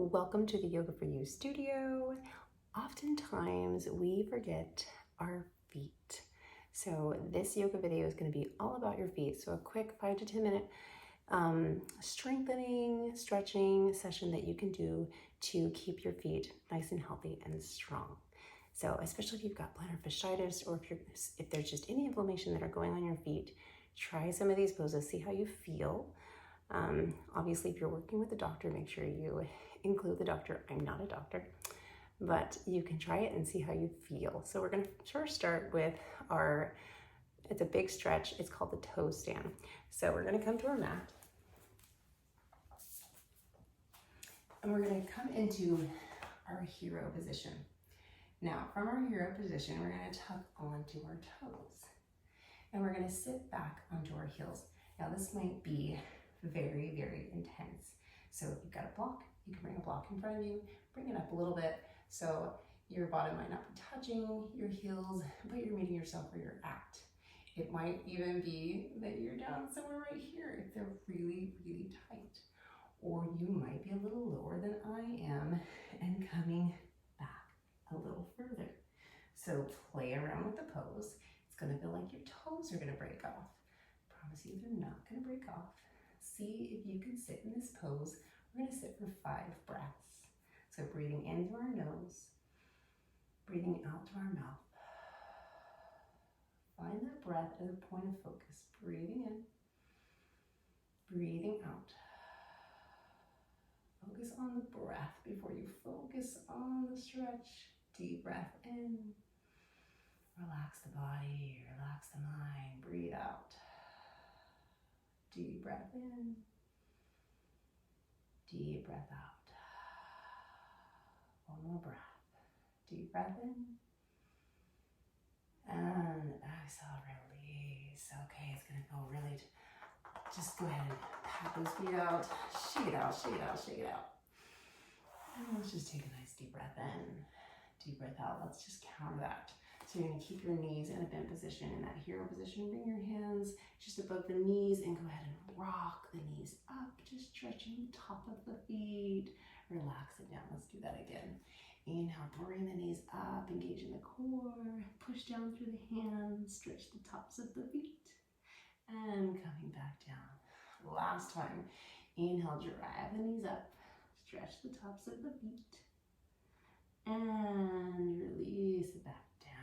Welcome to the Yoga for You studio. Oftentimes we forget our feet. So this yoga video is going to be all about your feet. So a quick 5 to 10 minute strengthening, stretching session that you can do to keep your feet nice and healthy and strong. So especially if you've got plantar fasciitis or if there's just any inflammation that are going on your feet, try some of these poses, see how you feel. Obviously, if you're working with a doctor, make sure you include the doctor. I'm not a doctor, but you can try it and see how you feel. So we're going to first start with it's a big stretch. It's called the toe stand. So we're going to come to our mat. And we're going to come into our hero position. Now, from our hero position, we're going to tuck onto our toes. And we're going to sit back onto our heels. Now, this might be very, very intense. So if you've got a block, you can bring a block in front of you, bring it up a little bit so your bottom might not be touching your heels, but you're meeting yourself where you're at. It might even be that you're down somewhere right here if they're really, really tight. Or you might be a little lower than I am and coming back a little further. So play around with the pose. It's going to feel like your toes are going to break off. Promise you they're not going to break off. See if you can sit in this pose. We're going to sit for 5 breaths. So breathing in through our nose, breathing out through our mouth. Find that breath as a point of focus. Breathing in, breathing out. Focus on the breath before you focus on the stretch. Deep breath in. Relax the body, relax the mind. Breathe out. Deep breath in. Deep breath out. One more breath. Deep breath in. And exhale, release. Okay, it's going to feel really, just go ahead and pat those feet out. Shake it out, shake it out, shake it out. And let's just take a nice deep breath in. Deep breath out. Let's just counter that. So you're going to keep your knees in a bent position. In that hero position, bring your hands just above the knees and go ahead and rock the knees up, just stretching the top of the feet. Relax it down. Let's do that again. Inhale, bring the knees up, engage in the core, push down through the hands, stretch the tops of the feet, and coming back down. Last time. Inhale, drive the knees up, stretch the tops of the feet, and release it back down.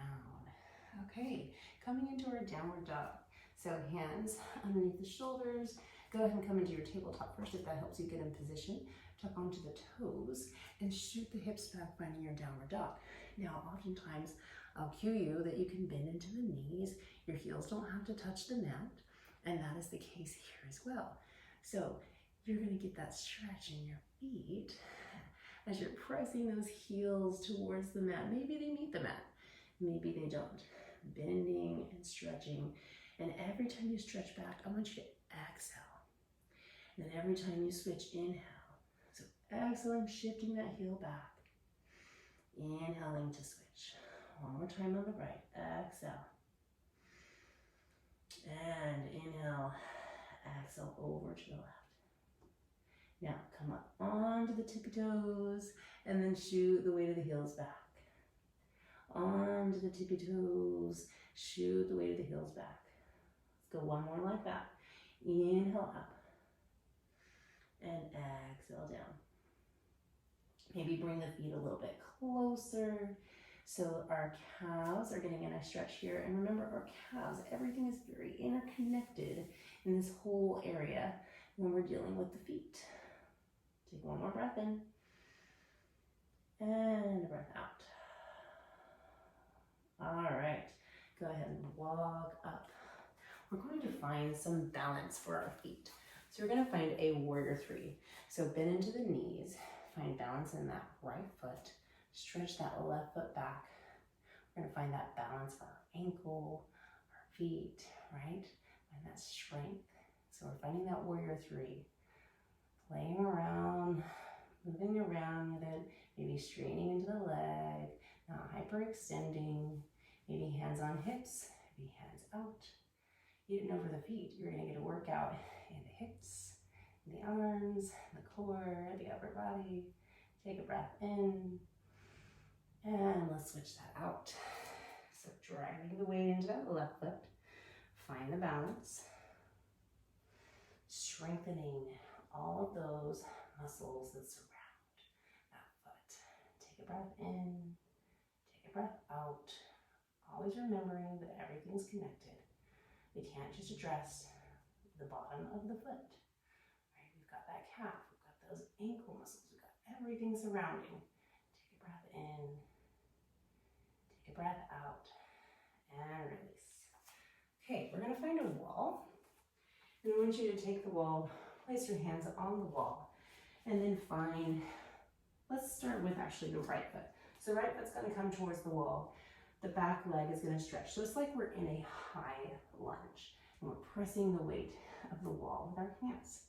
Okay, coming into our downward dog. So hands underneath the shoulders. Go ahead and come into your tabletop first if that helps you get in position. Tuck onto the toes and shoot the hips back, finding your downward dog. Now, oftentimes I'll cue you that you can bend into the knees. Your heels don't have to touch the mat, and that is the case here as well. So you're going to get that stretch in your feet as you're pressing those heels towards the mat. Maybe they meet the mat, maybe they don't. Bending and stretching, and every time you stretch back, I want you to exhale. And then every time you switch, inhale. So exhale, I'm shifting that heel back. Inhaling to switch. One more time on the right. Exhale. And inhale. Exhale over to the left. Now come up onto the tippy toes and then shoot the weight of the heels back. Onto the tippy toes, shoot the weight of the heels back. Let's go one more like that. Inhale up. And exhale down. Maybe bring the feet a little bit closer. So our calves are getting a nice stretch here. And remember, our calves, everything is very interconnected in this whole area when we're dealing with the feet. Take one more breath in. And a breath out. All right, go ahead and walk up. We're going to find some balance for our feet. So we're going to find a warrior 3. So bend into the knees, find balance in that right foot, stretch that left foot back. We're going to find that balance for our ankle, our feet, right? Find that strength. So we're finding that warrior 3. Playing around, moving around with it, maybe straining into the leg, not hyperextending, maybe hands on hips, maybe hands out. Even over the feet, you're going to get a workout in the hips, in the arms, the core, the upper body. Take a breath in, and let's switch that out. So driving the weight into that left foot, find the balance, strengthening all of those muscles that surround that foot. Take a breath in, take a breath out, always remembering that everything's connected. We can't just address the bottom of the foot. Right? We've got that calf, we've got those ankle muscles, we've got everything surrounding. Take a breath in, take a breath out, and release. Okay, we're gonna find a wall. And I want you to take the wall, place your hands on the wall, and then find, let's start with actually the right foot. So right foot's gonna come towards the wall. The back leg is gonna stretch. So it's like we're in a high lunge, and we're pressing the weight of the wall with our hands.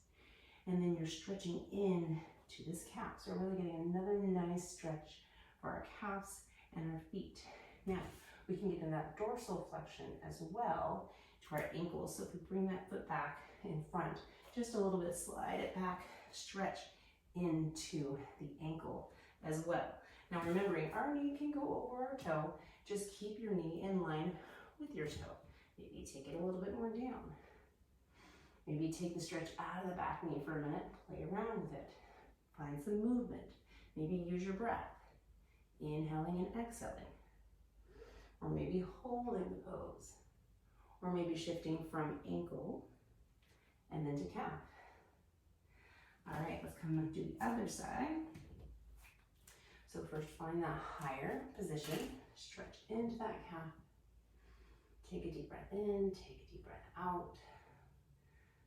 And then you're stretching in to this calf. So we're really getting another nice stretch for our calves and our feet. Now, we can get in that dorsal flexion as well to our ankles. So if we bring that foot back in front, just a little bit, slide it back, stretch into the ankle as well. Now remembering, our knee can go over our toe. Just keep your knee in line with your toe. Maybe take it a little bit more down. Maybe take the stretch out of the back knee for a minute, play around with it. Find some movement. Maybe use your breath, inhaling and exhaling. Or maybe holding the pose. Or maybe shifting from ankle and then to calf. All right, let's come up to the other side. So first find that higher position, stretch into that calf. Take a deep breath in, take a deep breath out.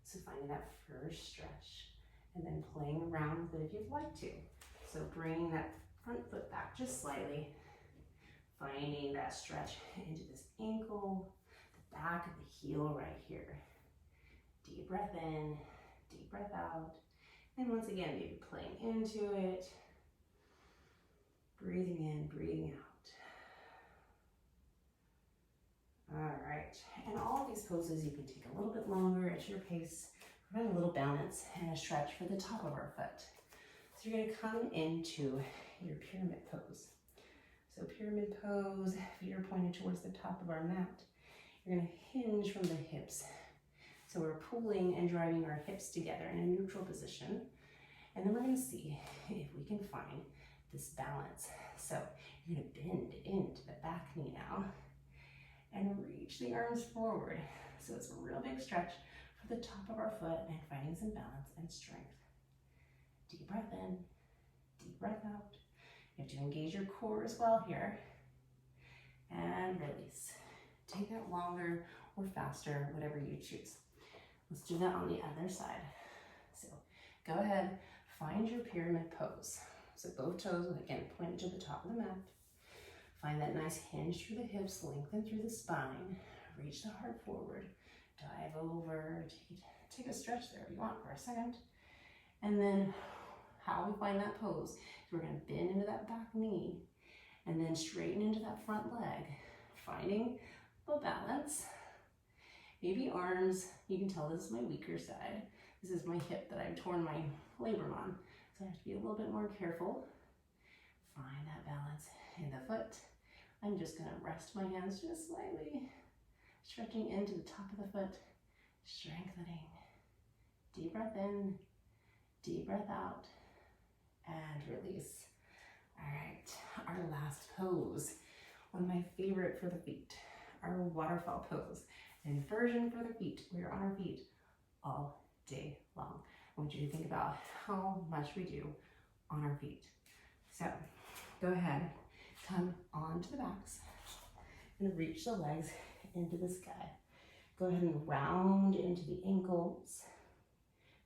So finding that first stretch and then playing around with it if you'd like to. So bringing that front foot back just slightly, finding that stretch into this ankle, the back of the heel right here. Deep breath in, deep breath out. And once again, maybe playing into it, breathing in, breathing out. All right, and all of these poses you can take a little bit longer at your pace, provide a little balance and a stretch for the top of our foot. So you're gonna come into your pyramid pose. So pyramid pose, feet are pointed towards the top of our mat. You're gonna hinge from the hips. So we're pulling and driving our hips together in a neutral position. And then we're gonna see if we can find this balance. So you're gonna bend into the back knee now and reach the arms forward. So it's a real big stretch for the top of our foot and finding some balance and strength. Deep breath in, deep breath out. You have to engage your core as well here. And release. Take that longer or faster, whatever you choose. Let's do that on the other side. So go ahead, find your pyramid pose. So both toes, again, pointed to the top of the mat. Find that nice hinge through the hips, lengthen through the spine, reach the heart forward, dive over, take a stretch there if you want for a second. And then how we find that pose is we're gonna bend into that back knee and then straighten into that front leg, finding the balance. Maybe arms, you can tell this is my weaker side. This is my hip that I've torn my labrum on. So I have to be a little bit more careful. Find that balance in the foot. I'm just gonna rest my hands just slightly, stretching into the top of the foot, strengthening. Deep breath in, deep breath out, and release. All right, our last pose, one of my favorite for the feet, our waterfall pose. Inversion for the feet. We are on our feet all day long. I want you to think about how much we do on our feet. So go ahead, come onto the backs and reach the legs into the sky. Go ahead and round into the ankles,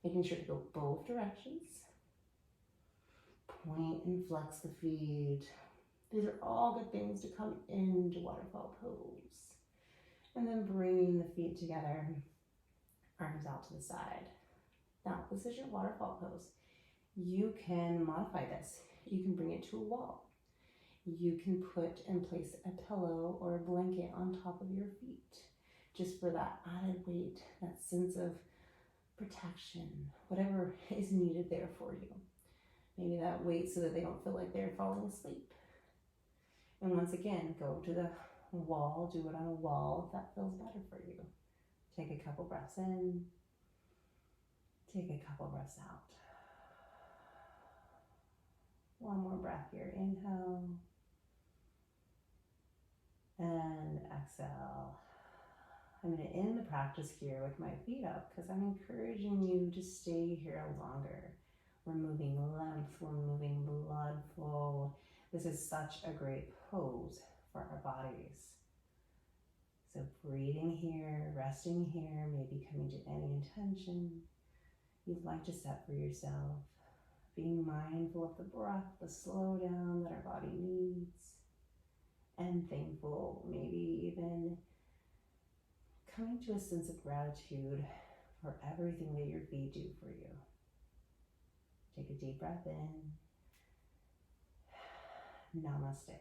making sure to go both directions. Point and flex the feet. These are all good things to come into waterfall pose. And then bringing the feet together, arms out to the side. Now, this is your waterfall pose. You can modify this. You can bring it to a wall. You can put and place a pillow or a blanket on top of your feet, just for that added weight, that sense of protection, whatever is needed there for you. maybe that weight so that they don't feel like they're falling asleep. And once again, go to the wall, do it on a wall if that feels better for you. Take a couple breaths in, take a couple breaths out. One more breath here, inhale, and exhale. I'm going to end the practice here with my feet up because I'm encouraging you to stay here longer. We're moving lymph, we're moving blood flow. This is such a great pose for our bodies. So breathing here, resting here, maybe coming to any intention you'd like to set for yourself. Being mindful of the breath, the slow down that our body needs, and thankful, maybe even coming to a sense of gratitude for everything that your feet do for you. Take a deep breath in. Namaste.